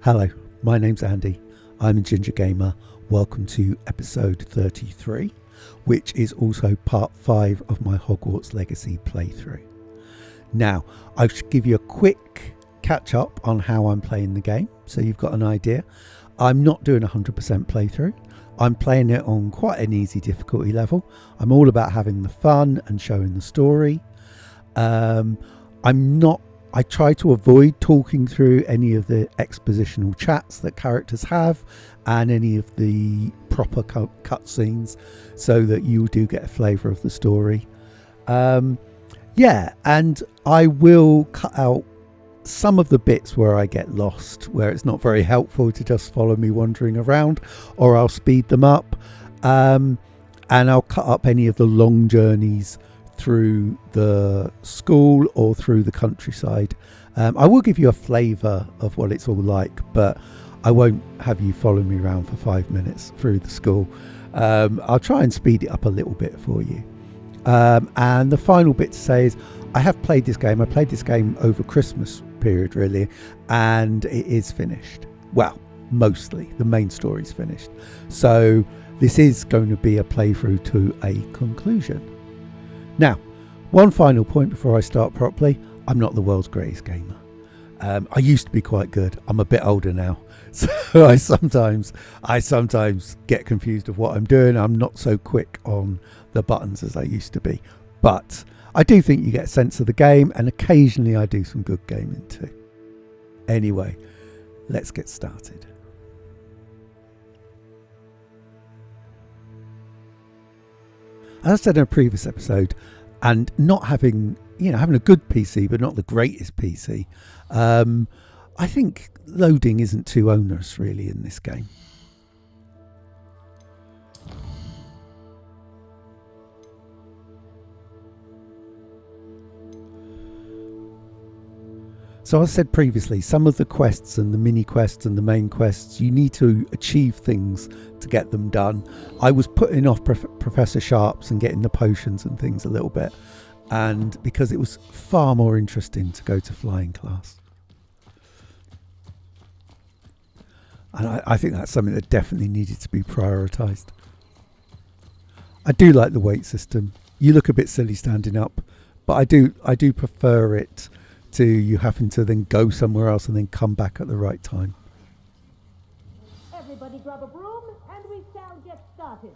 Hello, my name's Andy. I'm a Ginger Gamer. Welcome to episode 33, which is also part 5 of my Hogwarts Legacy playthrough. Now, I should give you a quick catch up on how I'm playing the game, so you've got an idea. I'm not doing a 100% playthrough. I'm playing it on quite an easy difficulty level. I'm all about having the fun and showing the story. I try to avoid talking through any of the expositional chats that characters have and any of the proper cutscenes, so that you do get a flavour of the story. And I will cut out some of the bits where I get lost, where it's not very helpful to just follow me wandering around, or I'll speed them up, and I'll cut up any of the long journeys through the school or through the countryside. I will give you a flavour of what it's all like, but I won't have you follow me around for 5 minutes through the school. I'll try and speed it up a little bit for you. And the final bit to say is I have played this game. I played this game over Christmas period, really, and it is finished. Well, mostly. The main story's finished. So this is going to be a playthrough to a conclusion. Now, one final point before I start properly. I'm not the world's greatest gamer. I used to be quite good. I'm a bit older now, so I sometimes get confused of what I'm doing. I'm not so quick on the buttons as I used to be, but I do think you get a sense of the game, and occasionally I do some good gaming too. Anyway, let's get started. As I said in a previous episode, and not having a good PC, but not the greatest PC, I think loading isn't too onerous really in this game. So as I said previously, some of the quests and the mini quests and the main quests, you need to achieve things to get them done. I was putting off Professor Sharps and getting the potions and things a little bit, and because it was far more interesting to go to flying class. And I think that's something that definitely needed to be prioritised. I do like the weight system. You look a bit silly standing up, but I do prefer it to you having to then go somewhere else and then come back at the right time. Everybody grab a broom and we shall get started.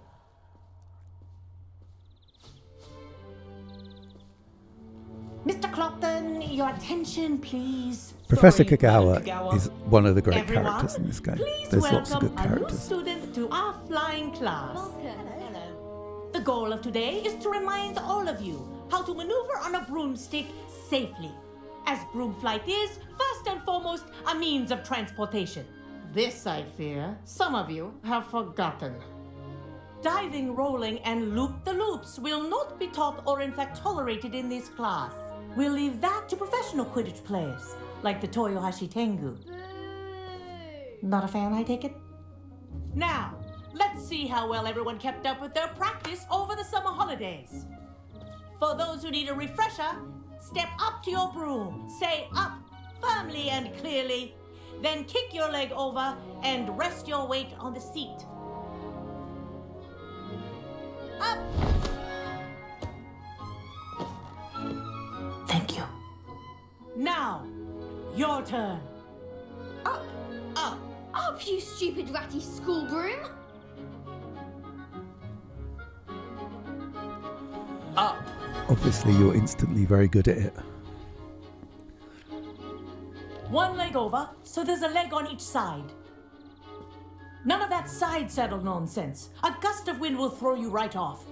Mr. Clopton, your attention please. Professor Sorry, Kagawa is one of the great Everyone, characters in this game. Please There's lots of good welcome a new characters. student to our flying class. Hello. The goal of today is to remind all of you how to maneuver on a broomstick safely, as broom flight is, first and foremost, a means of transportation. This, I fear, some of you have forgotten. Diving, rolling, and loop-the-loops will not be taught or in fact tolerated in this class. We'll leave that to professional Quidditch players, like the Toyohashi Tengu. Not a fan, I take it? Now, let's see how well everyone kept up with their practice over the summer holidays. For those who need a refresher, step up to your broom, say up firmly and clearly, then kick your leg over and rest your weight on the seat. Up! Thank you. Now, your turn. Up, up, up, you stupid ratty school broom! Up. Obviously you're instantly very good at it. One leg over, so there's a leg on each side. None of that side saddle nonsense. A gust of wind will throw you right off.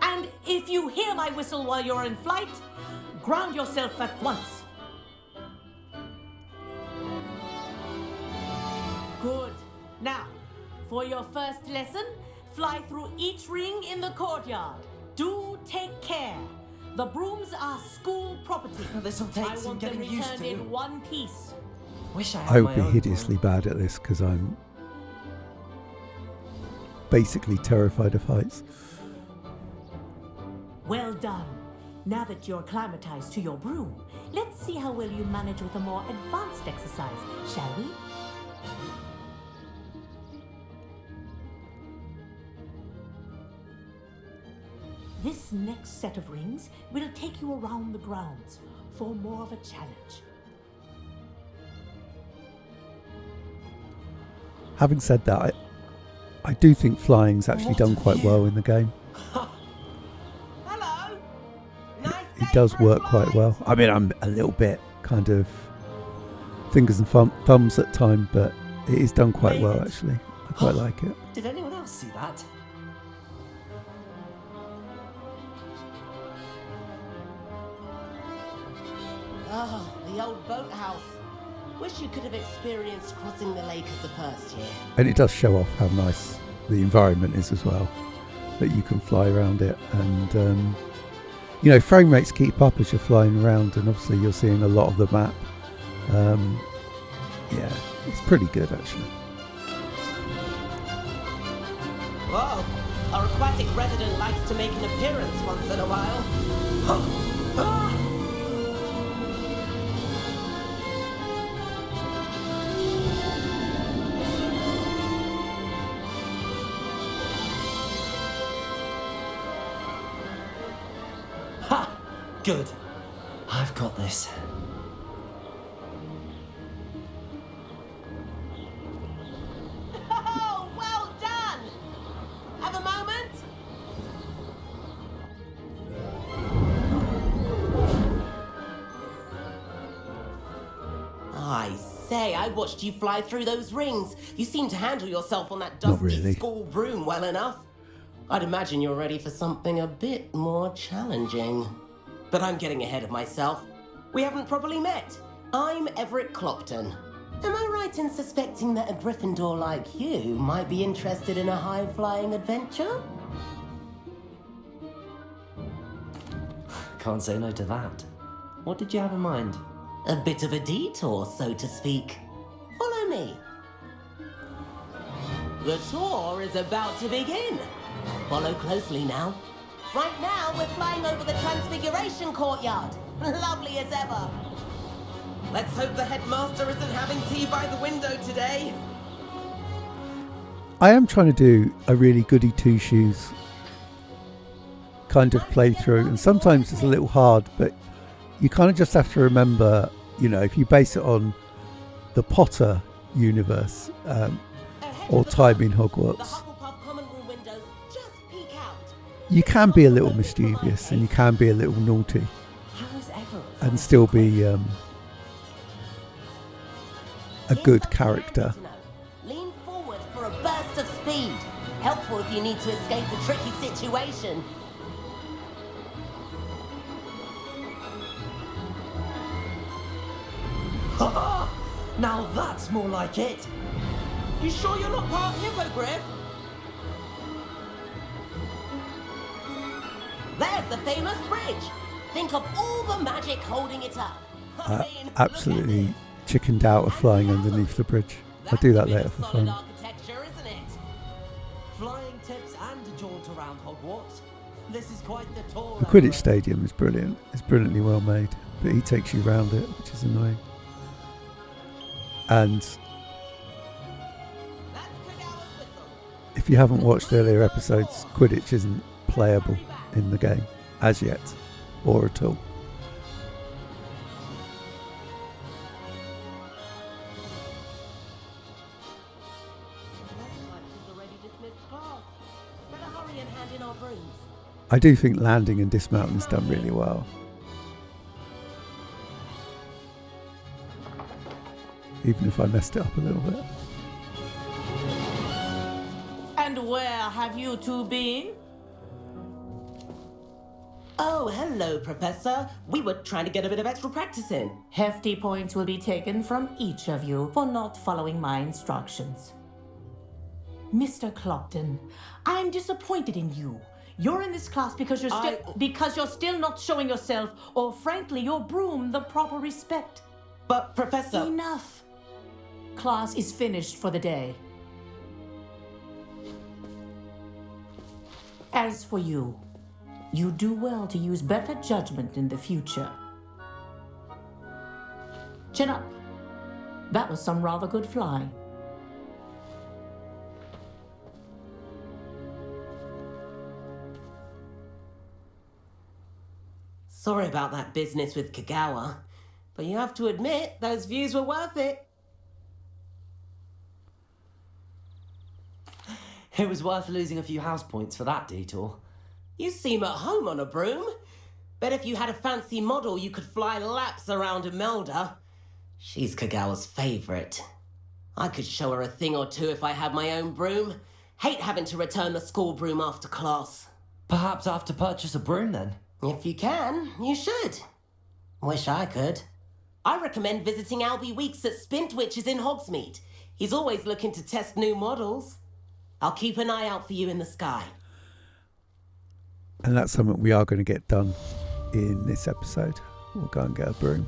And if you hear my whistle while you're in flight, ground yourself at once. Good. Now, for your first lesson, fly through each ring in the courtyard. Do take care. The brooms are school property. This'll take I some want them getting used returned to. in one piece. Wish I I had would my be own hideously broom. bad at this because I'm basically terrified of heights. Well done. Now that you're acclimatized to your broom, let's see how well you manage with a more advanced exercise, shall we? This next set of rings will take you around the grounds for more of a challenge. Having said that, I do think flying's actually done quite well in the game. Hello. Nice It does work quite well. I mean, I'm a little bit kind of fingers and thumbs at time, but it is done quite well actually. I quite like it. Did anyone else see that? Oh, the old boathouse. Wish you could have experienced crossing the lake as a first year. And it does show off how nice the environment is as well, that you can fly around it, and you know, frame rates keep up as you're flying around, and obviously you're seeing a lot of the map. Yeah, it's pretty good actually. Whoa, our aquatic resident likes to make an appearance once in a while. Good. I've got this. Oh, well done! Have a moment? I say, I watched you fly through those rings. You seem to handle yourself on that Not dusty really. school broom well enough. I'd imagine you're ready for something a bit more challenging. But I'm getting ahead of myself. We haven't properly met. I'm Everett Clopton. Am I right in suspecting that a Gryffindor like you might be interested in a high-flying adventure? Can't say no to that. What did you have in mind? A bit of a detour, so to speak. Follow me. The tour is about to begin. Follow closely now. Right now, we're flying over the Transfiguration Courtyard. Lovely as ever. Let's hope the headmaster isn't having tea by the window today. I am trying to do a really goody two shoes kind of playthrough, and sometimes it's a little hard, but you kind of just have to remember, you know, if you base it on the Potter universe or time in Hogwarts, you can be a little mischievous and you can be a little naughty and still be a good character. Lean forward for a burst of speed. Helpful if you need to escape a tricky situation. Now that's more like it. You sure you're not part hippogriff? There's the famous bridge. Think of all the magic holding it up. Absolutely chickened out of flying underneath the bridge. I'll do that later for fun. Architecture, isn't it? Flying tips and a jaunt around Hogwarts. This is quite the tour. The Quidditch Stadium is brilliant. It's brilliantly well made, but he takes you around it, which is annoying. And if you haven't watched earlier episodes, Quidditch isn't playable in the game as yet, or at all. I do think landing and dismounting is done really well. Even if I messed it up a little bit. And where have you two been? Oh, hello, Professor. We were trying to get a bit of extra practice in. Hefty points will be taken from each of you for not following my instructions. Mr. Clopton, I'm disappointed in you. You're in this class because you're still not showing yourself, or frankly, your broom, the proper respect. But, Professor... Enough. Class is finished for the day. As for you, you do well to use better judgment in the future. Chin up. That was some rather good flying. Sorry about that business with Kagawa, but you have to admit those views were worth it. It was worth losing a few house points for that detour. You seem at home on a broom. Bet if you had a fancy model, you could fly laps around Imelda. She's Kagawa's favorite. I could show her a thing or two if I had my own broom. Hate having to return the school broom after class. Perhaps I have to purchase a broom then? If you can, you should. Wish I could. I recommend visiting Albie Weeks at Spintwitches in Hogsmeade. He's always looking to test new models. I'll keep an eye out for you in the sky. And that's something we are going to get done in this episode. We'll go and get a broom.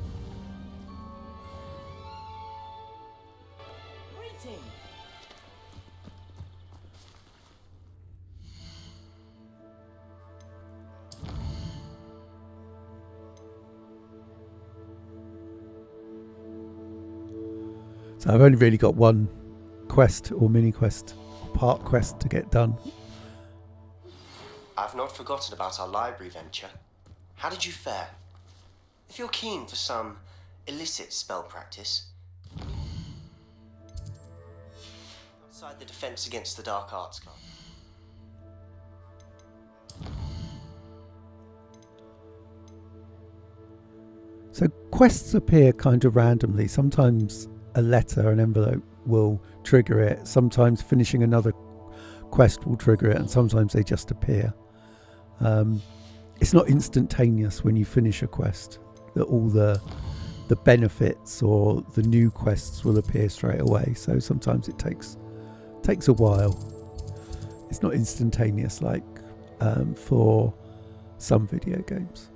Greetings. So I've only really got one quest or mini quest or part quest to get done. I've not forgotten about our library venture. How did you fare? If you're keen for some illicit spell practice, outside the Defense Against the Dark Arts Club. So quests appear kind of randomly. Sometimes a letter, an envelope will trigger it. Sometimes finishing another quest will trigger it, and sometimes they just appear. It's not instantaneous when you finish a quest that all the benefits or the new quests will appear straight away. So sometimes it takes a while. It's not instantaneous like for some video games.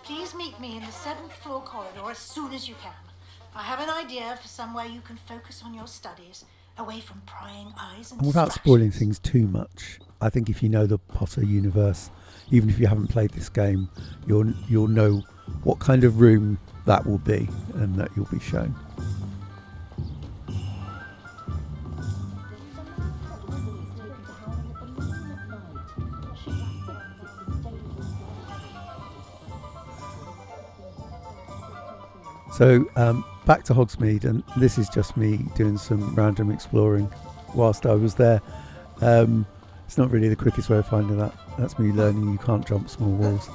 Please meet me in the 7th floor corridor as soon as you can. I have an idea for somewhere you can focus on your studies, away from prying eyes and without spoiling things too much, I think if you know the Potter universe, even if you haven't played this game, you'll know what kind of room that will be and that you'll be shown. So back to Hogsmeade, and this is just me doing some random exploring whilst I was there. It's not really the quickest way of finding that. That's me learning you can't jump small walls.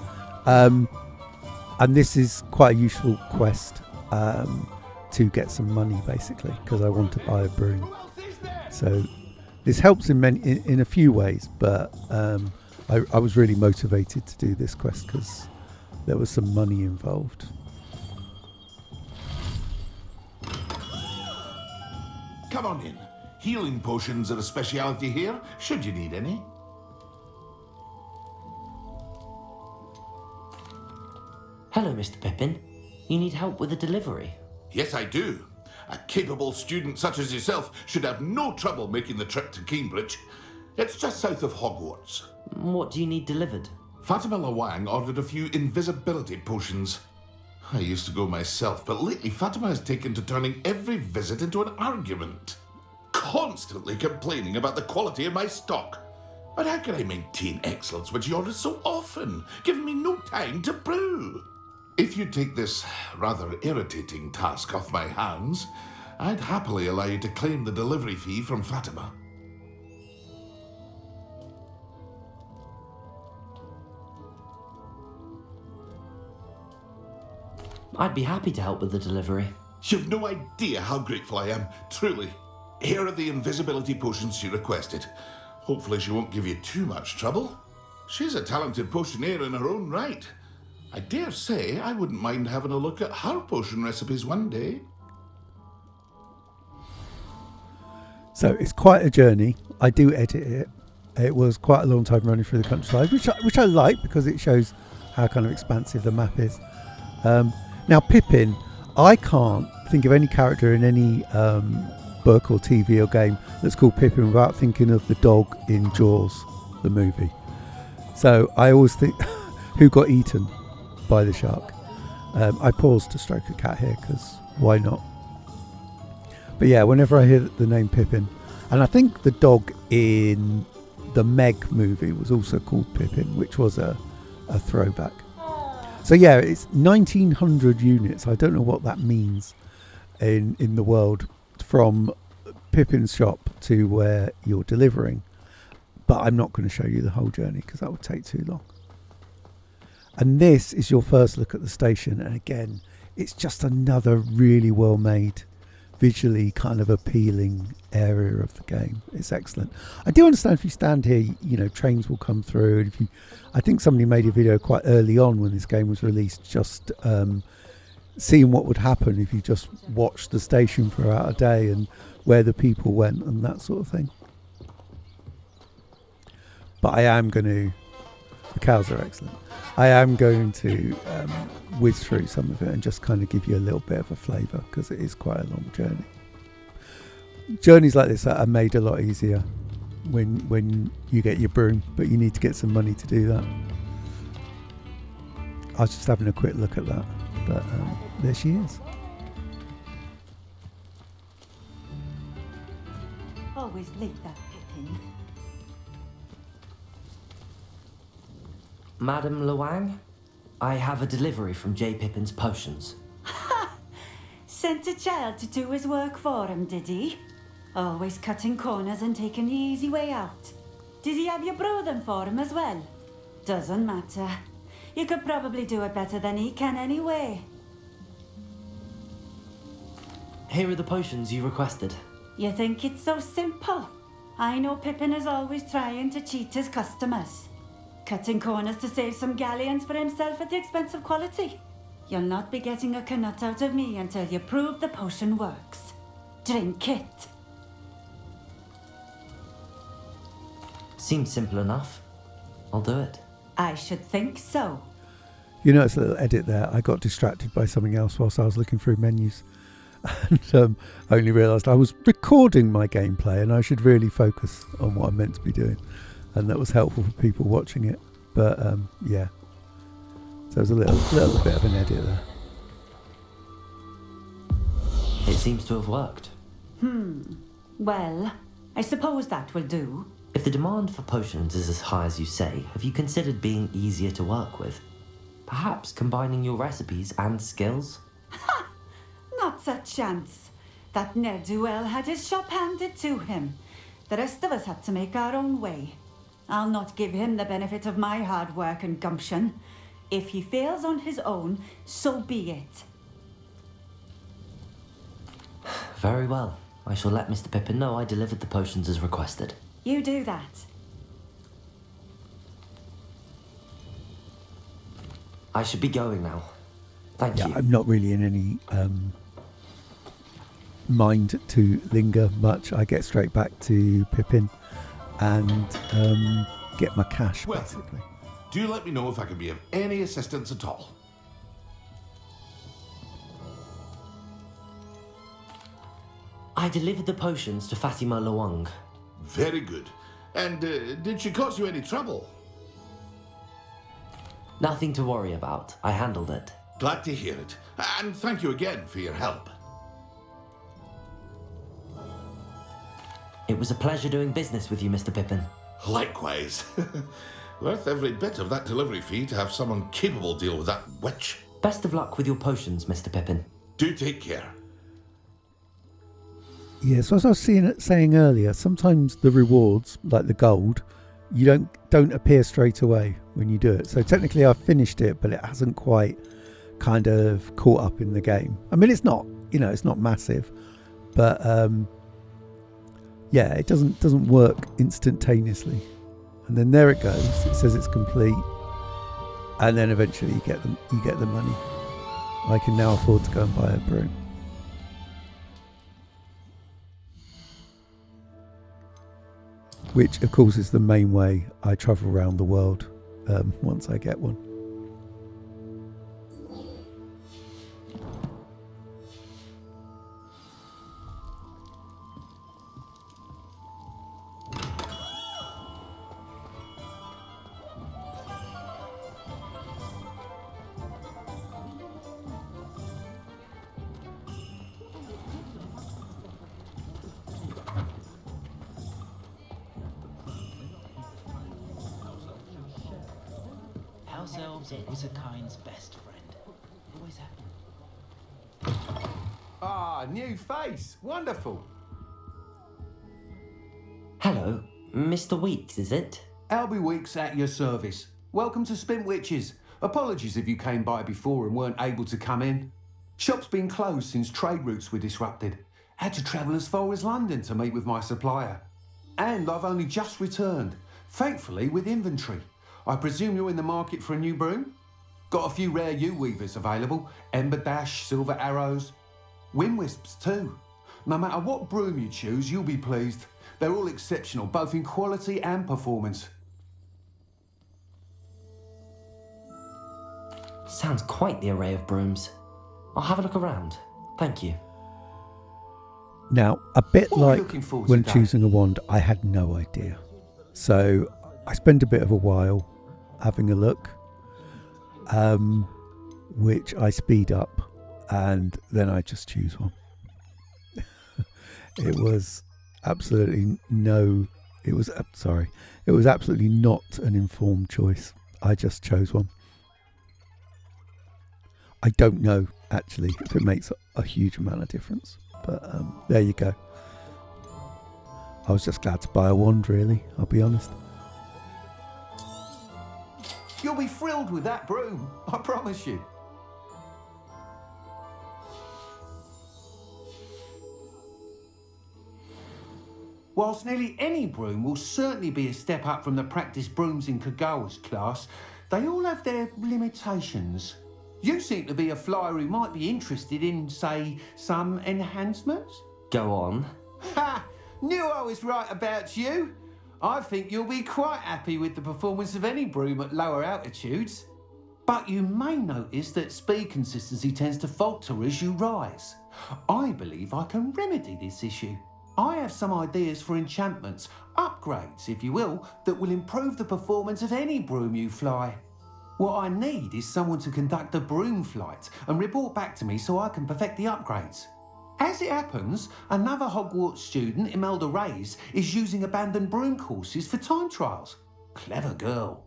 And this is quite a useful quest to get some money, basically, because I want to buy a broom. So this helps in a few ways, but I was really motivated to do this quest because there was some money involved. Come on in. Healing potions are a speciality here, should you need any. Hello, Mr. Pippin. You need help with a delivery? Yes, I do. A capable student such as yourself should have no trouble making the trip to Cambridge. It's just south of Hogwarts. What do you need delivered? Fatima Lawang ordered a few invisibility potions. I used to go myself, but lately Fatima has taken to turning every visit into an argument. Constantly complaining about the quality of my stock. But how can I maintain excellence when she orders so often, giving me no time to brew? If you take this rather irritating task off my hands, I'd happily allow you to claim the delivery fee from Fatima. I'd be happy to help with the delivery. You've no idea how grateful I am, truly. Here are the invisibility potions she requested. Hopefully she won't give you too much trouble. She's a talented potioneer in her own right. I dare say I wouldn't mind having a look at her potion recipes one day. So it's quite a journey. I do edit it It was quite a long time running through the countryside, which I like because it shows how kind of expansive the map is. Now Pippin, I can't think of any character in any book or TV or game that's called Pippin without thinking of the dog in Jaws, the movie. So I always think, who got eaten by the shark? I paused to stroke a cat here because why not? But yeah, whenever I hear the name Pippin, and I think the dog in the Meg movie was also called Pippin, which was a throwback. So yeah, it's 1900 units. I don't know what that means in the world from Pippin's shop to where you're delivering. But I'm not going to show you the whole journey because that would take too long. And this is your first look at the station. And again, it's just another really well made, visually kind of appealing area of the game. It's excellent. I do understand if you stand here, you know, trains will come through. And if you, I think somebody made a video quite early on when this game was released, just seeing what would happen if you just watched the station throughout a day and where the people went and that sort of thing. But I am going to, the cows are excellent. I am going to whiz through some of it and just kind of give you a little bit of a flavour because it is quite a long journey. Journeys like this are made a lot easier when you get your broom, but you need to get some money to do that. I was just having a quick look at that, but there she is. Always late, that Pippin. Madam Luang, I have a delivery from J. Pippin's Potions. Ha! Sent a child to do his work for him, did he? Always cutting corners and taking the easy way out. Did he have you brew them for him as well? Doesn't matter. You could probably do it better than he can anyway. Here are the potions you requested. You think it's so simple? I know Pippin is always trying to cheat his customers. Cutting corners to save some galleons for himself at the expense of quality. You'll not be getting a canut out of me until you prove the potion works. Drink it. Seems simple enough. I'll do it. I should think so. You notice a little edit there. I got distracted by something else whilst I was looking through menus. And I only realised I was recording my gameplay and I should really focus on what I'm meant to be doing. And that was helpful for people watching it. But yeah. So there's a little bit of an edit there. It seems to have worked. Well, I suppose that will do. If the demand for potions is as high as you say, have you considered being easier to work with? Perhaps combining your recipes and skills? Ha! Not a chance. That ne'er-do-well had his shop handed to him. The rest of us had to make our own way. I'll not give him the benefit of my hard work and gumption. If he fails on his own, so be it. Very well. I shall let Mr. Pippin know I delivered the potions as requested. You do that. I should be going now. Thank you. I'm not really in any mind to linger much. I get straight back to Pippin and get my cash, Well, basically. do let me know if I can be of any assistance at all. I delivered the potions to Fatima Luang. Very good. And did she cause you any trouble? Nothing to worry about. I handled it. Glad to hear it. And thank you again for your help. It was a pleasure doing business with you, Mr. Pippin. Likewise. Worth every bit of that delivery fee to have someone capable deal with that witch. Best of luck with your potions, Mr. Pippin. Do take care. Yeah, so as I was saying earlier, sometimes the rewards, like the gold, you don't appear straight away when you do it. So technically I've finished it, but it hasn't quite kind of caught up in the game. I mean, it's not, it's not massive, but yeah, it doesn't work instantaneously. And then there it goes. It says it's complete, and then eventually you get the money. I can now afford to go and buy a broom. which of course is the main way I travel around the world once I get one. House elves are Wizardkind's best friend. Always have. Ah, new face. Wonderful. Hello, Mr. Weeks, is it? Albie Weeks at your service. Welcome to Spintwitches. Apologies if you came by before and weren't able to come in. Shop's been closed since trade routes were disrupted. Had to travel as far as London to meet with my supplier. And I've only just returned, thankfully with inventory. I presume you're in the market for a new broom? Got a few rare U-weavers available. Ember Dash, Silver Arrows. Wind Wisps too. No matter what broom you choose, you'll be pleased. They're all exceptional, both in quality and performance. Sounds quite the array of brooms. I'll have a look around. Thank you. Now, a bit What are like you looking for when today? choosing a wand, I had no idea. So I spent a bit of a while having a look, which I speed up, and then I just choose one. It was absolutely not an informed choice. I just chose one. I don't know actually if it makes a huge amount of difference, but there you go. I was just glad to buy a wand, really, I'll be honest. You'll be thrilled with that broom, I promise you. Whilst nearly any broom will certainly be a step up from the practice brooms in Kagawa's class, they all have their limitations. You seem to be a flyer who might be interested in, say, some enhancements? Go on. Ha! Knew I was right about you. I think you'll be quite happy with the performance of any broom at lower altitudes. But you may notice that speed consistency tends to falter as you rise. I believe I can remedy this issue. I have some ideas for enchantments, upgrades if you will, that will improve the performance of any broom you fly. What I need is someone to conduct a broom flight and report back to me so I can perfect the upgrades. As it happens, another Hogwarts student, Imelda Reyes, is using abandoned broom courses for time trials. Clever girl.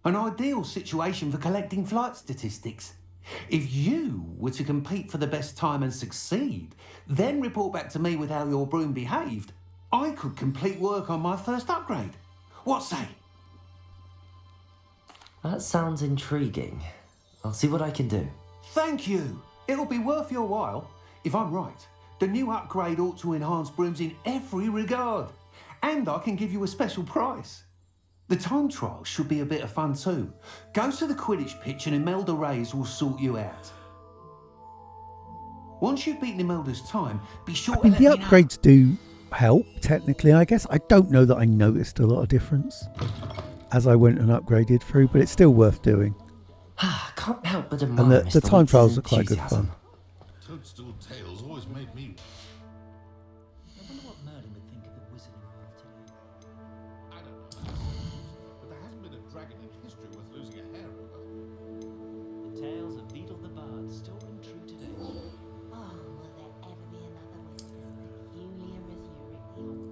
An ideal situation for collecting flight statistics. If you were to compete for the best time and succeed, then report back to me with how your broom behaved, I could complete work on my first upgrade. What say? That sounds intriguing. I'll see what I can do. Thank you. It'll be worth your while. If I'm right, the new upgrade ought to enhance brooms in every regard. And I can give you a special price. The time trial should be a bit of fun too. Go to the Quidditch pitch and Imelda Reyes will sort you out. Once you've beaten Imelda's time, be sure I mean, to the let me know. upgrades do help, technically, I guess. I don't know that I noticed a lot of difference as I went and upgraded through, but it's still worth doing. Can't help but admire And the Mr. time Weeks' trials are quite good enthusiasm. fun. Toadstool Tales always made me. I wonder what Merlin would think of the wizarding world today. I don't know. But there hasn't been a dragon in history worth losing a hair over. The tales of Beetle the Bard still ring true today. Oh, will there ever be another wizard as peculiar as Yuri?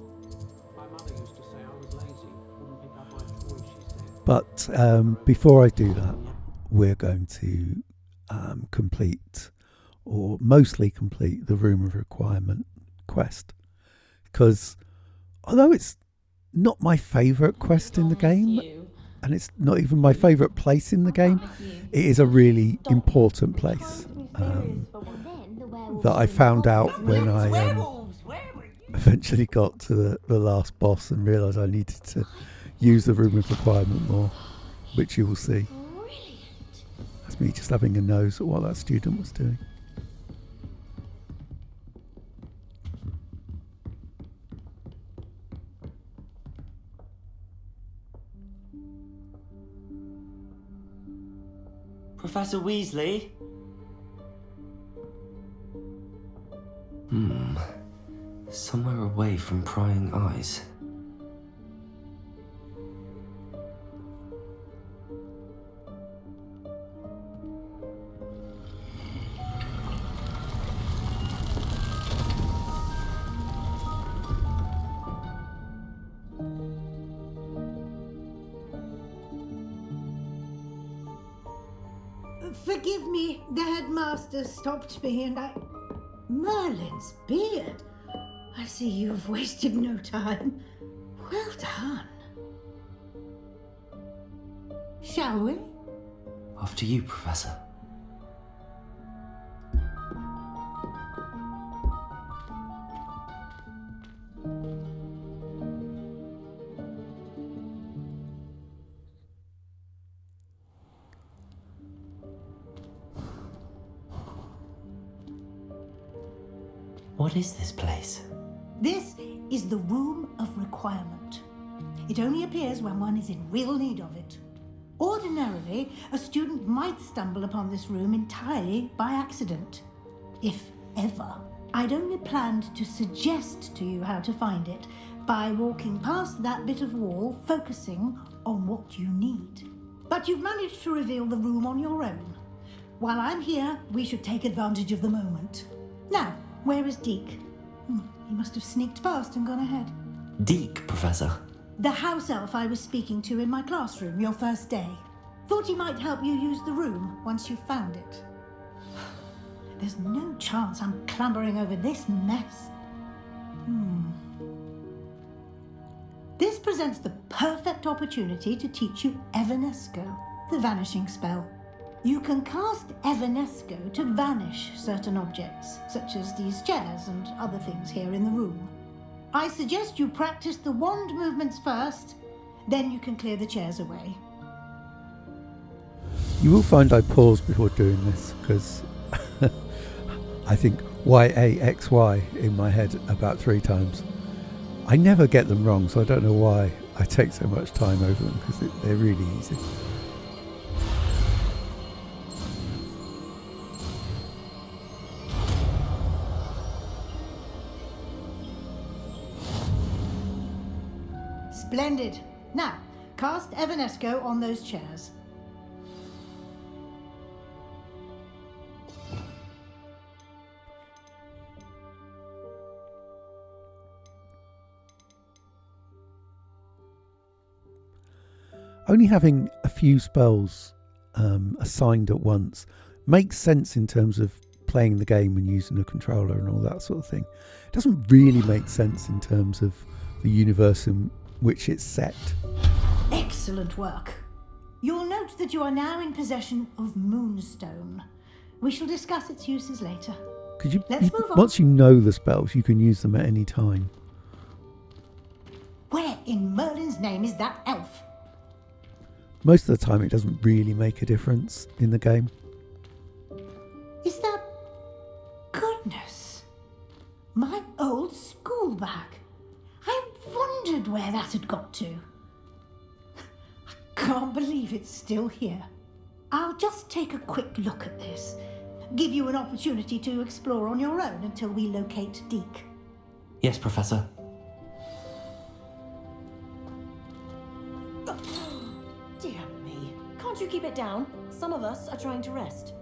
My mother used to say I was lazy, wouldn't pick up my toys, she said. But before I do that, we're going to complete, or mostly complete, the Room of Requirement quest. Because although it's not my favourite quest in the game, and it's not even my favourite place in the game, it is a really important place that I found out when I eventually got to the last boss and realised I needed to use the Room of Requirement more, which you will see. That's me just having a nose at what that student was doing. Professor Weasley? Somewhere away from prying eyes. Forgive me, the headmaster stopped me and I... Merlin's beard. I see you've wasted no time. Well done. Shall we? After you, Professor. What is this place? This is the Room of Requirement. It only appears when one is in real need of it. Ordinarily, a student might stumble upon this room entirely by accident, if ever. I'd only planned to suggest to you how to find it by walking past that bit of wall, focusing on what you need. But you've managed to reveal the room on your own. While I'm here, we should take advantage of the moment. Now, where is Deek? He must have sneaked past and gone ahead. Deek, Professor. The house elf I was speaking to in my classroom your first day. Thought he might help you use the room once you've found it. There's no chance I'm clambering over this mess. This presents the perfect opportunity to teach you Evanesco, the vanishing spell. You can cast Evanesco to vanish certain objects, such as these chairs and other things here in the room. I suggest you practice the wand movements first, then you can clear the chairs away. You will find I paused before doing this because I think YAXY in my head about 3 times. I never get them wrong, so I don't know why I take so much time over them because they're really easy. Splendid. Now, cast Evanesco on those chairs. Only having a few spells assigned at once makes sense in terms of playing the game and using a controller and all that sort of thing. It doesn't really make sense in terms of the universe in which it's set. Excellent work. You'll note that you are now in possession of Moonstone. We shall discuss its uses later. Let's move on. Once you know the spells, you can use them at any time. Where in Merlin's name is that elf? Most of the time it doesn't really make a difference in the game. Is that... Goodness. My old school bag. I wondered where that had got to. I can't believe it's still here. I'll just take a quick look at this. Give you an opportunity to explore on your own until we locate Deek. Yes, Professor. Dear me. Can't you keep it down? Some of us are trying to rest.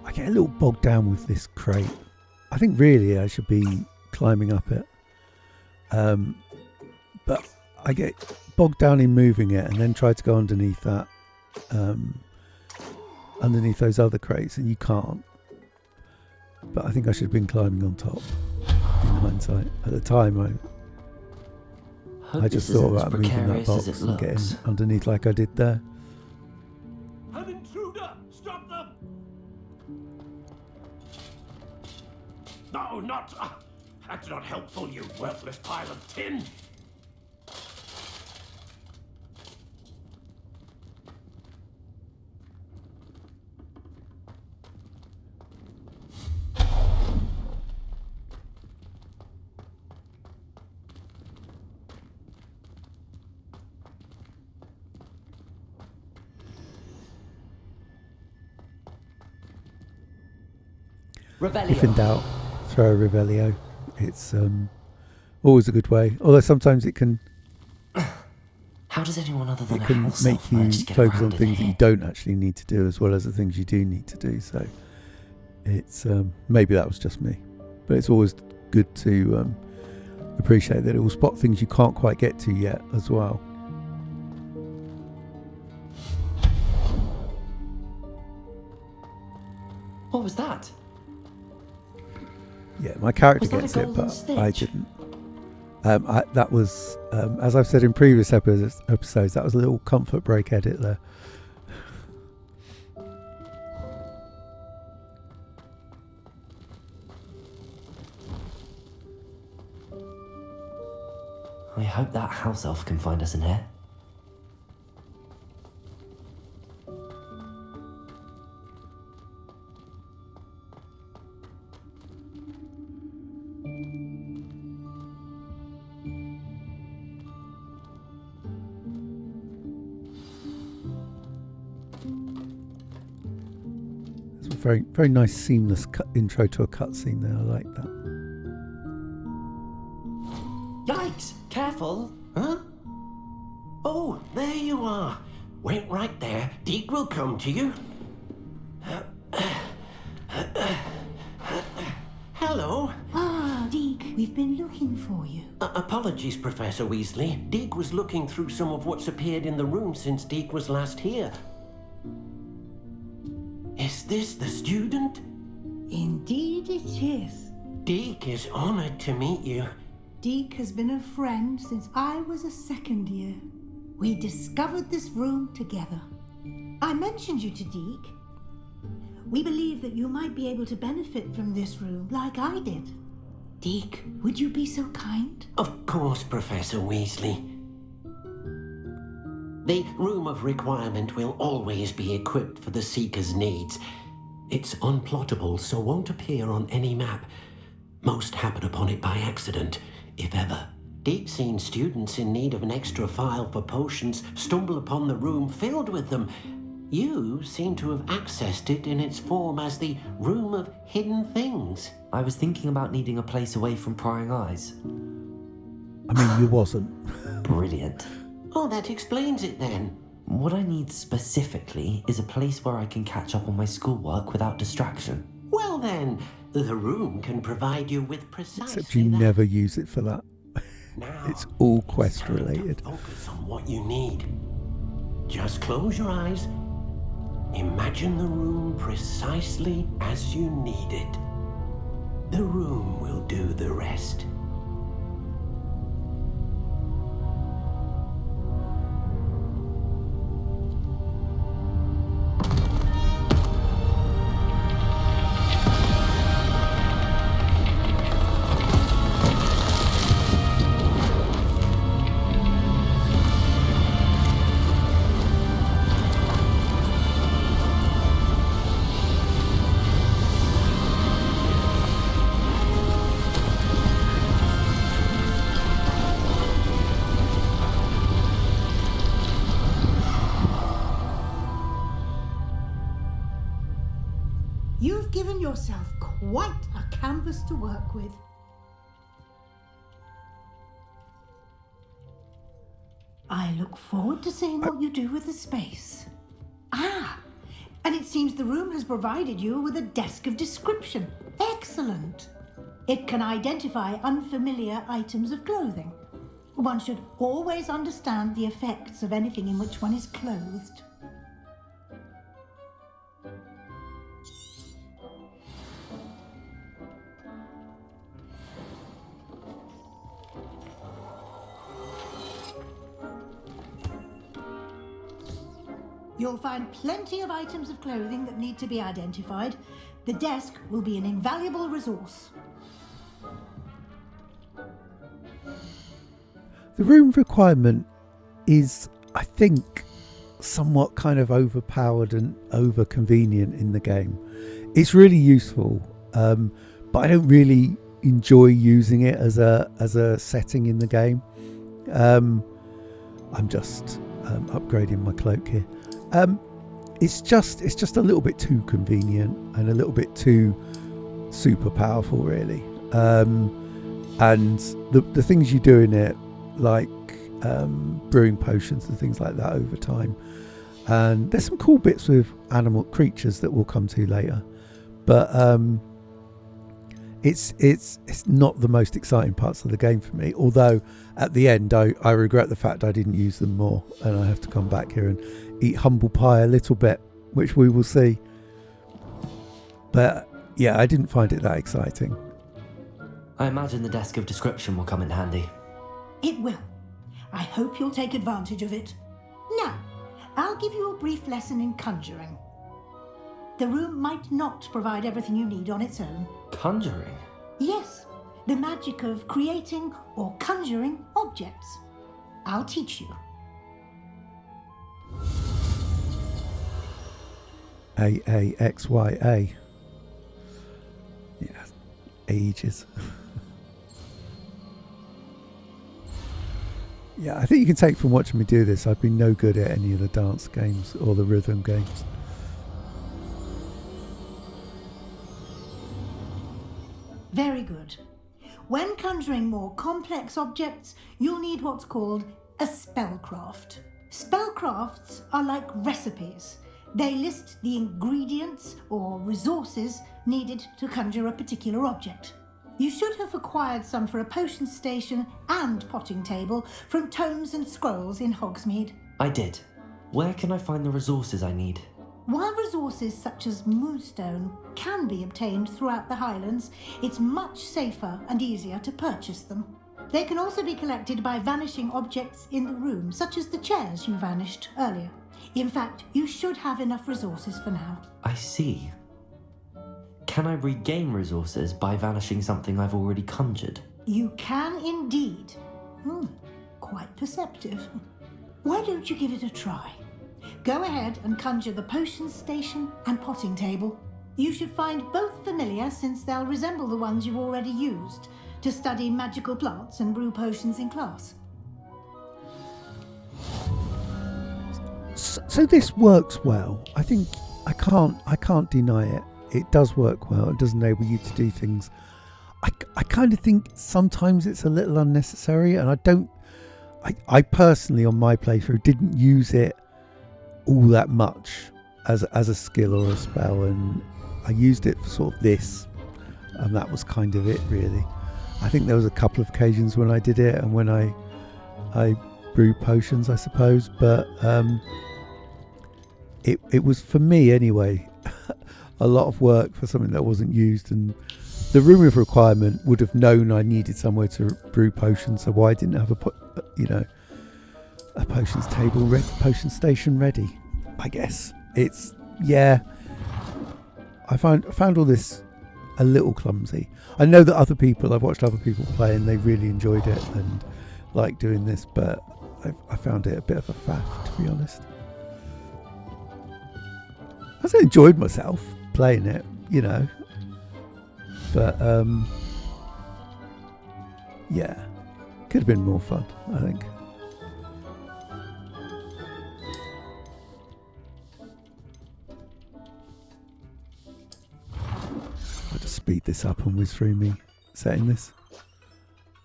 I get a little bogged down with this crate. I think really I should be climbing up it. But I get bogged down in moving it and then try to go underneath that, underneath those other crates, and you can't. But I think I should have been climbing on top in hindsight. At the time I just thought about moving that box and getting underneath like I did there. An intruder! Stop them! No, not... that's not helpful, you worthless pile of tin! if in doubt, throw a Revelio. It's always a good way. Although sometimes it can How does anyone other than it can make you focus on things that you don't actually need to do, as well as the things you do need to do. So it's maybe that was just me, but it's always good to appreciate that it will spot things you can't quite get to yet as well. What was that? Yeah, my character Was that gets a it, but golden I snitch? didn't. That was, as I've said in previous episodes, that was a little comfort break edit there. I hope that house elf can find us in here. It's a very, very nice seamless intro to a cutscene there. I like that. Yikes! Careful! Huh? Oh, there you are. Wait right there. Deek will come to you. Hello. Ah, Deek, we've been looking for you. Apologies, Professor Weasley. Deek was looking through some of what's appeared in the room since Deek was last here. Is this the student? Indeed it is. Deek is honored to meet you. Deek has been a friend since I was a second year. We discovered this room together. I mentioned you to Deek. We believe that you might be able to benefit from this room like I did. Deek, would you be so kind? Of course, Professor Weasley. The Room of Requirement will always be equipped for the Seeker's needs. It's unplottable, so won't appear on any map. Most happen upon it by accident, if ever. Deep seen students in need of an extra file for potions stumble upon the room filled with them. You seem to have accessed it in its form as the Room of Hidden Things. I was thinking about needing a place away from prying eyes. I mean, you wasn't. Brilliant. Oh, that explains it then. What I need specifically is a place where I can catch up on my schoolwork without distraction. Well then, the room can provide you with precisely Except you that. never use it for that. Now, It's all quest related. focus on what you need. Just close your eyes. Imagine the room precisely as you need it. The room will do the rest. You've given yourself quite a canvas to work with. I look forward to seeing what you do with the space. Ah, and it seems the room has provided you with a desk of description. Excellent. It can identify unfamiliar items of clothing. One should always understand the effects of anything in which one is clothed. You'll find plenty of items of clothing that need to be identified. The desk will be an invaluable resource. The room requirement is, I think, somewhat kind of overpowered and over convenient in the game. It's really useful, but I don't really enjoy using it as a setting in the game. I'm just upgrading my cloak here. It's just a little bit too convenient and a little bit too super powerful, really. And the things you do in it, like brewing potions and things like that over time. And there's some cool bits with animal creatures that we'll come to later, but it's not the most exciting parts of the game for me. Although at the end, I regret the fact I didn't use them more, and I have to come back here and eat humble pie a little bit, which we will see. But yeah, I didn't find it that exciting. I imagine the desk of description will come in handy. It will. I hope you'll take advantage of it. Now, I'll give you a brief lesson in conjuring. The room might not provide everything you need on its own. Conjuring? Yes, the magic of creating or conjuring objects. I'll teach you. AAXYA. Yeah, ages. Yeah, I think you can take from watching me do this, I've been no good at any of the dance games or the rhythm games. Very good. When conjuring more complex objects, you'll need what's called a spellcraft. Spellcrafts are like recipes. They list the ingredients or resources needed to conjure a particular object. You should have acquired some for a potion station and potting table from tomes and scrolls in Hogsmeade. I did. Where can I find the resources I need? While resources such as moonstone can be obtained throughout the Highlands, it's much safer and easier to purchase them. They can also be collected by vanishing objects in the room, such as the chairs you vanished earlier. In fact, you should have enough resources for now. I see. Can I regain resources by vanishing something I've already conjured? You can indeed. Quite perceptive. Why don't you give it a try? Go ahead and conjure the potion station and potting table. You should find both familiar, since they'll resemble the ones you've already used to study magical plants and brew potions in class. So this works well. I think I can't deny it. It does work well. It does enable you to do things. I kind of think sometimes it's a little unnecessary, and I personally on my playthrough didn't use it all that much as a skill or a spell, and I used it for sort of this, and that was kind of it really. I think there was a couple of occasions when I did it and when I brewed potions, I suppose, but it was, for me anyway, a lot of work for something that wasn't used, and the room of requirement would have known I needed somewhere to brew potions, so why didn't I have a potions table ready, potion station ready? I guess it's, yeah, I found all this a little clumsy. I know that I've watched other people play and they really enjoyed it and like doing this, but I found it a bit of a faff, to be honest. I still enjoyed myself playing it, but yeah, could have been more fun, I think. I'll just speed this up and whiz through me setting this.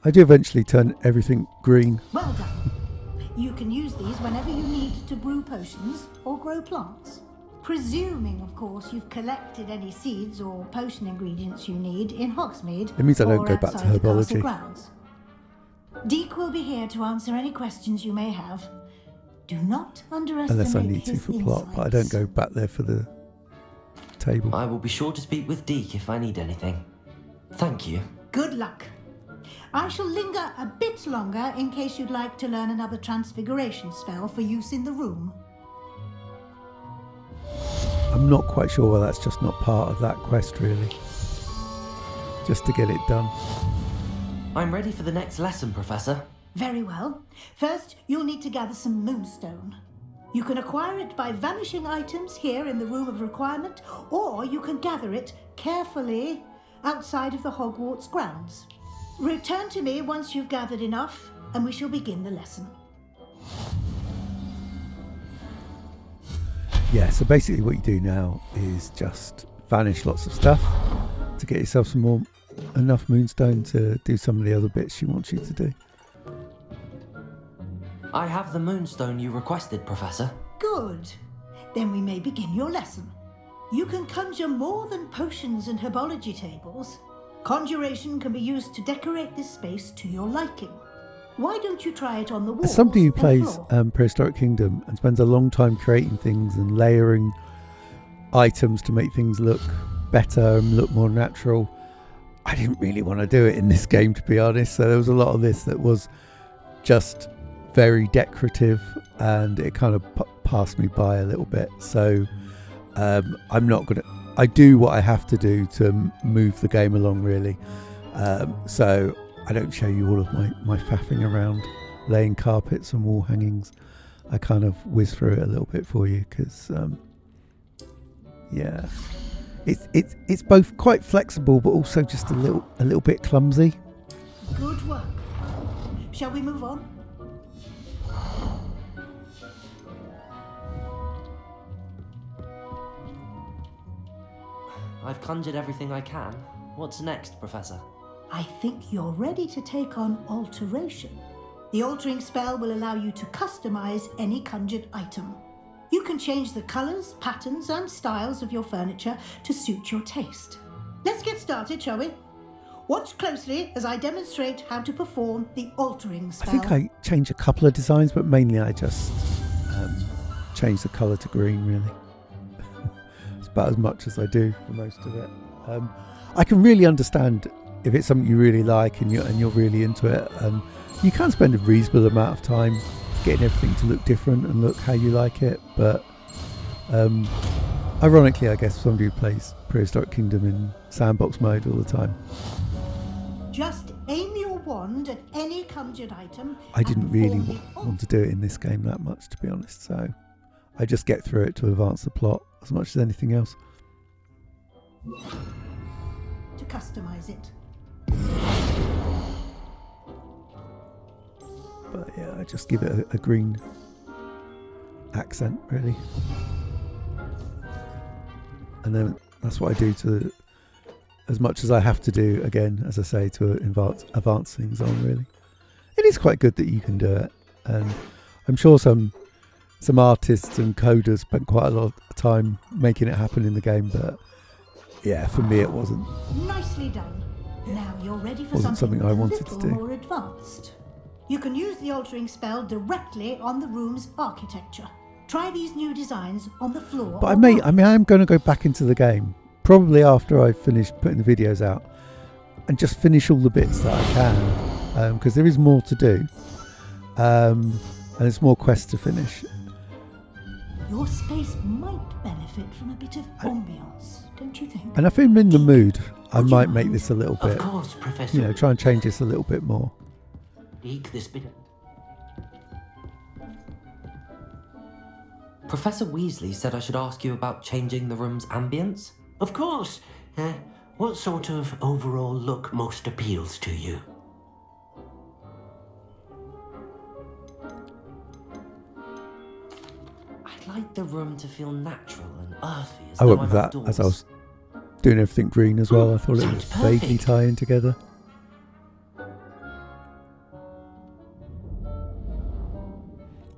I do eventually turn everything green. Well done. You can use these whenever you need to brew potions or grow plants. Presuming, of course, you've collected any seeds or potion ingredients you need in Hogsmeade. It means I don't go back to herbology. Deek will be here to answer any questions you may have. Do not underestimate unless I need to his for plot, but I don't go back there for the table. I will be sure to speak with Deek if I need anything. Thank you. Good luck. I shall linger a bit longer in case you'd like to learn another transfiguration spell for use in the room. I'm not quite sure why that's just not part of that quest, really. Just to get it done. I'm ready for the next lesson, Professor. Very well. First, you'll need to gather some moonstone. You can acquire it by vanishing items here in the Room of Requirement, or you can gather it carefully outside of the Hogwarts grounds. Return to me once you've gathered enough, and we shall begin the lesson. Yeah, so basically what you do now is just vanish lots of stuff to get yourself enough moonstone to do some of the other bits she wants you to do. I have the moonstone you requested, Professor. Good. Then we may begin your lesson. You can conjure more than potions and herbology tables. Conjuration can be used to decorate this space to your liking. Why don't you try it on the walls? As somebody who plays floor? Prehistoric Kingdom and spends a long time creating things and layering items to make things look better and look more natural, I didn't really want to do it in this game, to be honest. So there was a lot of this that was just very decorative, and it kind of passed me by a little bit. So I'm not gonna. I do what I have to do to move the game along, really. So I don't show you all of my faffing around laying carpets and wall hangings. I kind of whiz through it a little bit for you because yeah, it's both quite flexible but also just a little bit clumsy. Good work. Shall we move on? I've conjured everything I can. What's next, Professor? I think you're ready to take on alteration. The altering spell will allow you to customize any conjured item. You can change the colors, patterns, and styles of your furniture to suit your taste. Let's get started, shall we? Watch closely as I demonstrate how to perform the altering spell. I think I changed a couple of designs, but mainly I just changed the colour to green, really. It's about as much as I do for most of it. I can really understand if it's something you really like and you're really into it. You can spend a reasonable amount of time getting everything to look different and look how you like it. But ironically, I guess somebody who plays Prehistoric Kingdom in sandbox mode all the time. Just aim your wand at any conjured item. I didn't really want to do it in this game that much, to be honest. So I just get through it to advance the plot as much as anything else. To customize it. But yeah, I just give it a green accent, really. And then that's what I do to, as much as I have to do, again, as I say, to advance things on, really. It is quite good that you can do it. And I'm sure some artists and coders spent quite a lot of time making it happen in the game, but yeah, for me it wasn't. Nicely done. Now you're ready for something I wanted a little to do. more advanced. You can use the altering spell directly on the room's architecture. Try these new designs on the floor. But I'm going to go back into the game, probably after I've finished putting the videos out, and just finish all the bits that I can, because there is more to do, and there's more quests to finish. Your space might benefit from a bit of ambience, don't you think? And if I'm in the mood, I might make this a little bit, Of course, Professor. try and change this a little bit more. Deek, this bit. Professor Weasley said I should ask you about changing the room's ambience. Of course. What sort of overall look most appeals to you? I'd like the room to feel natural and earthy. I went with that as I was doing everything green as well. I thought it would vaguely tie in together.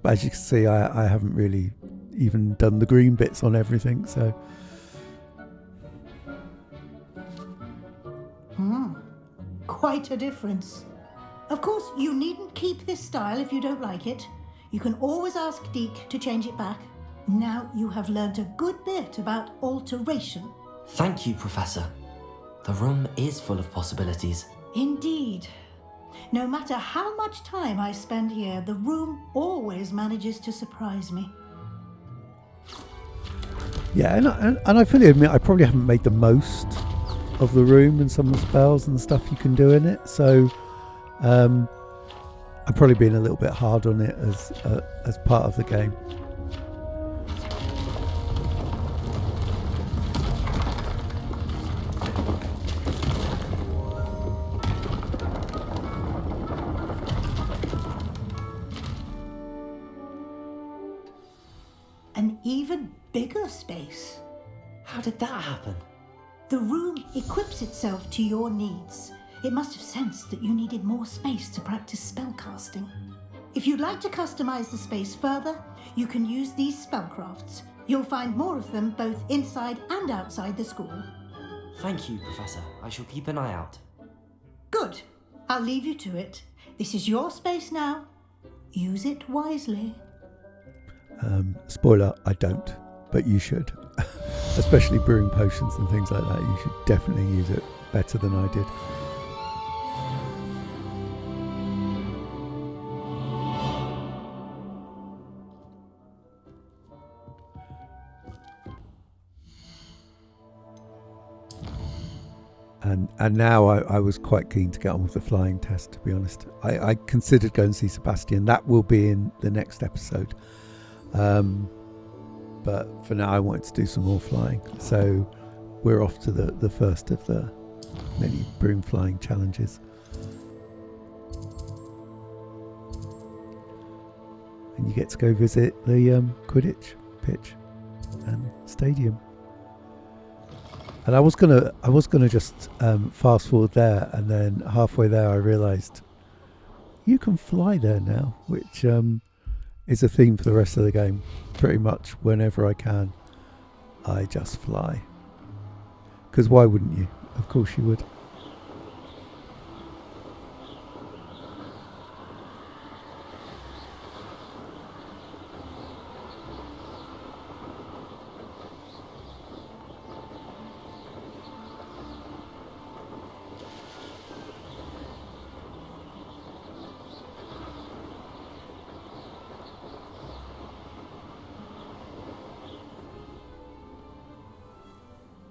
But as you can see, I haven't really even done the green bits on everything, so. Quite a difference. Of course, you needn't keep this style if you don't like it. You can always ask Deek to change it back. Now you have learnt a good bit about alteration. Thank you, Professor. The room is full of possibilities. Indeed. No matter how much time I spend here, the room always manages to surprise me. Yeah, and I fully admit I probably haven't made the most of the room and some of the spells and the stuff you can do in it. So I'm probably being a little bit hard on it as part of the game. An even bigger space. How did that happen? The room equips itself to your needs. It must have sensed that you needed more space to practice spellcasting. If you'd like to customize the space further, you can use these spellcrafts. You'll find more of them both inside and outside the school. Thank you, Professor. I shall keep an eye out. Good. I'll leave you to it. This is your space now. Use it wisely. Spoiler, I don't, but you should. Especially brewing potions and things like that. You should definitely use it better than I did. And now I was quite keen to get on with the flying test, to be honest. I considered going to see Sebastian. That will be in the next episode. But for now I wanted to do some more flying. So we're off to the first of the many broom flying challenges. And you get to go visit the Quidditch pitch and stadium. And I was gonna just fast forward there, and then halfway there I realised you can fly there now, which is a theme for the rest of the game. Pretty much whenever I can, I just fly. Because why wouldn't you? Of course you would.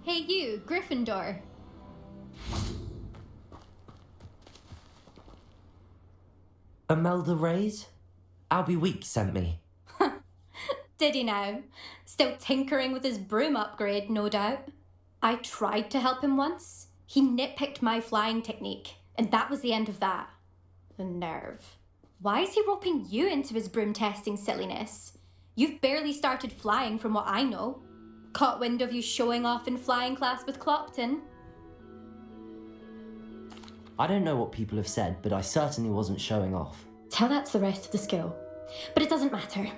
Hey you, Gryffindor. Imelda Reyes? Albie Week sent me. Did he now? Still tinkering with his broom upgrade, no doubt. I tried to help him once. He nitpicked my flying technique, and that was the end of that. The nerve. Why is he roping you into his broom testing silliness? You've barely started flying from what I know. Caught wind of you showing off in flying class with Clopton. I don't know what people have said, but I certainly wasn't showing off. Tell that to the rest of the school. But it doesn't matter.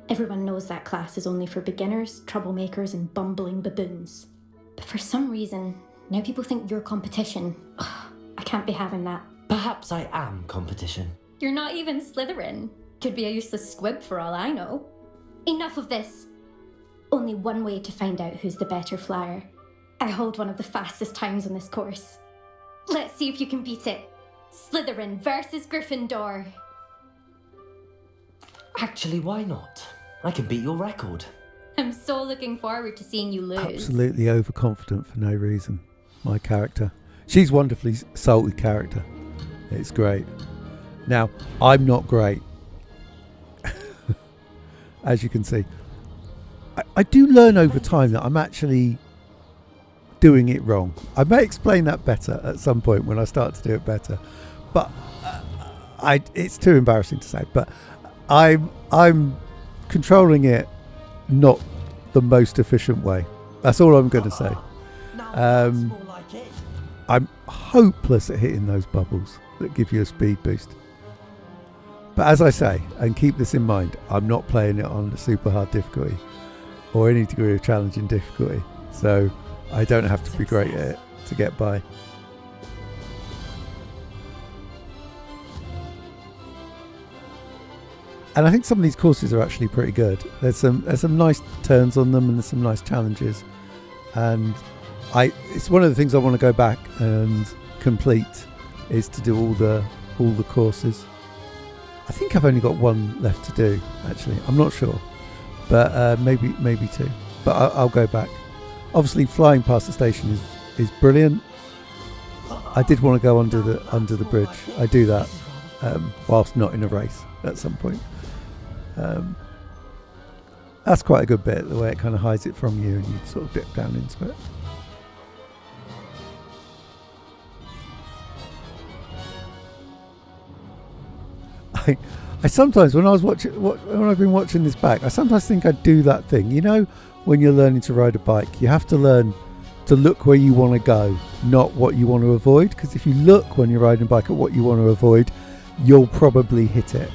Everyone knows that class is only for beginners, troublemakers, and bumbling baboons. But for some reason, now people think you're competition. Ugh, I can't be having that. Perhaps I am competition. You're not even Slytherin. Could be a useless squib for all I know. Enough of this. Only one way to find out who's the better flyer. I hold one of the fastest times on this course. Let's see if you can beat it. Slytherin versus Gryffindor. Actually, why not? I can beat your record. I'm so looking forward to seeing you lose. Absolutely overconfident for no reason. My character. She's wonderfully salty character. It's great. Now, I'm not great. As you can see. I do learn over time that I'm actually doing it wrong. I may explain that better at some point when I start to do it better. But it's too embarrassing to say. But I'm controlling it not the most efficient way. That's all I'm going to say. I'm hopeless at hitting those bubbles that give you a speed boost. But as I say, and keep this in mind, I'm not playing it on the super hard difficulty or any degree of challenging difficulty. So I don't have to be great at it to get by. And I think some of these courses are actually pretty good. There's some nice turns on them, and there's some nice challenges. And it's one of the things I want to go back and complete is to do all the courses. I think I've only got one left to do, actually. I'm not sure, but maybe two. But I'll go back. Obviously, flying past the station is brilliant. I did want to go under the bridge. I do that whilst not in a race at some point. That's quite a good bit, the way it kind of hides it from you and you sort of dip down into it. I sometimes, when I've been watching this back, I sometimes think I'd do that thing. You know, when you're learning to ride a bike, you have to learn to look where you want to go, not what you want to avoid. Because if you look when you're riding a bike at what you want to avoid, you'll probably hit it.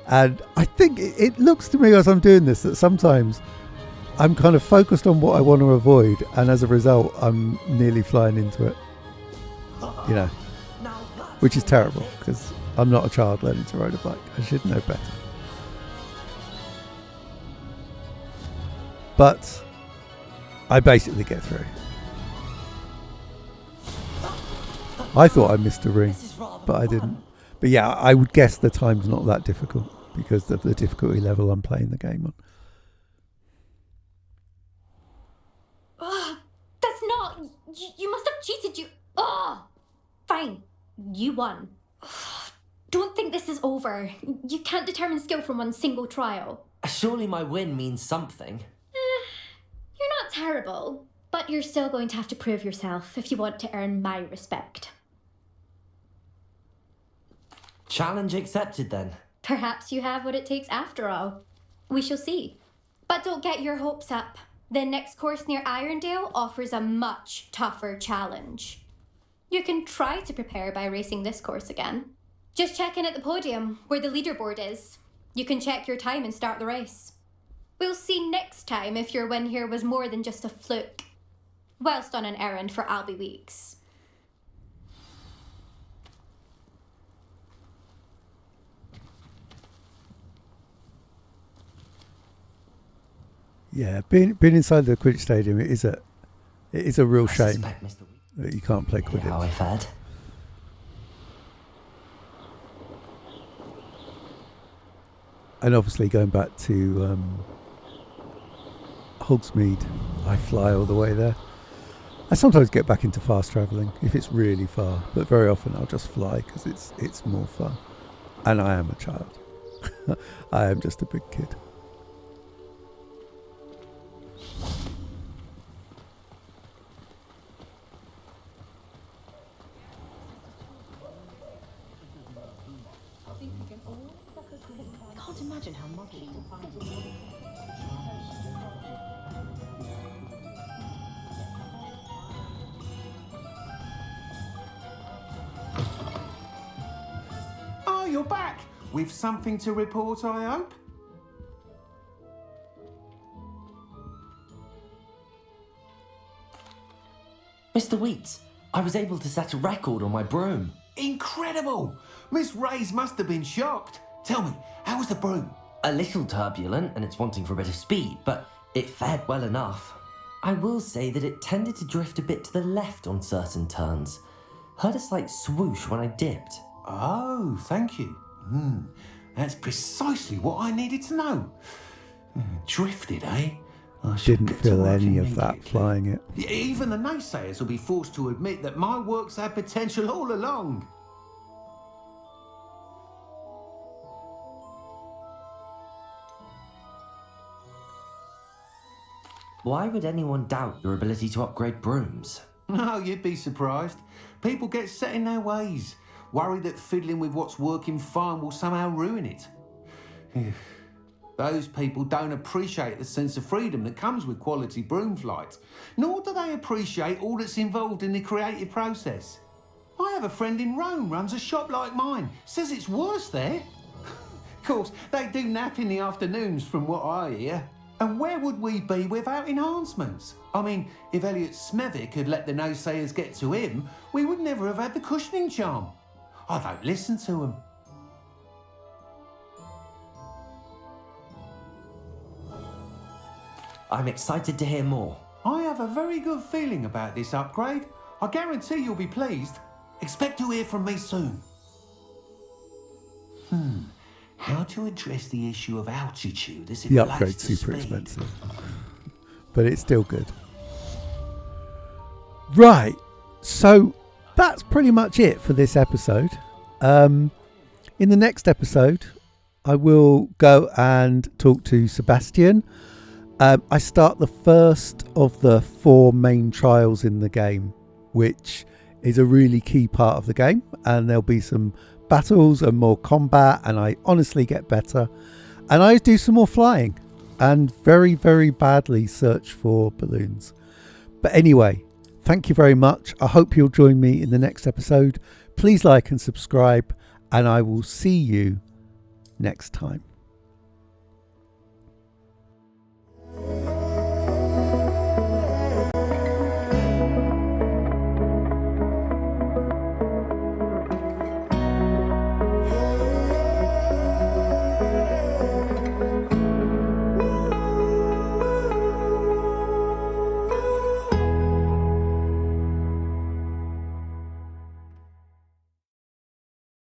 And I think it looks to me as I'm doing this that sometimes I'm kind of focused on what I want to avoid, and as a result I'm nearly flying into it, you know, which is terrible because I'm not a child learning to ride a bike. I should know better. But I basically get through. I thought I missed a ring, but I didn't. But yeah, I would guess the time's not that difficult because of the difficulty level I'm playing the game on. That's not... You must have cheated, you... Fine. You won. Don't think this is over. You can't determine skill from one single trial. Surely my win means something. You're not terrible, but you're still going to have to prove yourself if you want to earn my respect. Challenge accepted then. Perhaps you have what it takes after all. We shall see. But don't get your hopes up. The next course near Irondale offers a much tougher challenge. You can try to prepare by racing this course again. Just check in at the podium, where the leaderboard is. You can check your time and start the race. We'll see next time if your win here was more than just a fluke, whilst on an errand for Albie Weeks. Yeah, being inside the Quidditch Stadium, it is a real shame that you can't play Quidditch. How I fared. And obviously going back to Hogsmeade, I fly all the way there. I sometimes get back into fast travelling if it's really far, but very often I'll just fly because it's more fun. And I am a child. I am just a big kid. I can't imagine how muggly you'll find it. Oh, you're back! With something to report, I hope? Mr. Wheats, I was able to set a record on my broom. Incredible! Miss Ray's must have been shocked. Tell me, how was the broom? A little turbulent and it's wanting for a bit of speed, but it fared well enough. I will say that it tended to drift a bit to the left on certain turns. Heard a slight swoosh when I dipped. Oh, thank you. That's precisely what I needed to know. Drifted, eh? Didn't feel any of that flying it. Even the naysayers will be forced to admit that my work's had potential all along. Why would anyone doubt your ability to upgrade brooms? No, you'd be surprised. People get set in their ways, worried that fiddling with what's working fine will somehow ruin it. Those people don't appreciate the sense of freedom that comes with quality broom flight, nor do they appreciate all that's involved in the creative process. I have a friend in Rome runs a shop like mine, says it's worse there. Of course, they do nap in the afternoons from what I hear. And where would we be without enhancements? I mean, if Elliot Smethwick had let the naysayers get to him, we would never have had the cushioning charm. I don't listen to them. I'm excited to hear more. I have a very good feeling about this upgrade. I guarantee you'll be pleased. Expect to hear from me soon. How to address the issue of altitude as it The relates upgrade's to super speed. expensive, but it's still good. Right, so that's pretty much it for this episode. In the next episode, I will go and talk to Sebastian. I start the first of the 4 main trials in the game, which is a really key part of the game, and there'll be some battles and more combat, and I honestly get better, and I do some more flying and very, very badly search for balloons. But anyway, thank you very much. I hope you'll join me in the next episode. Please like and subscribe, and I will see you next time.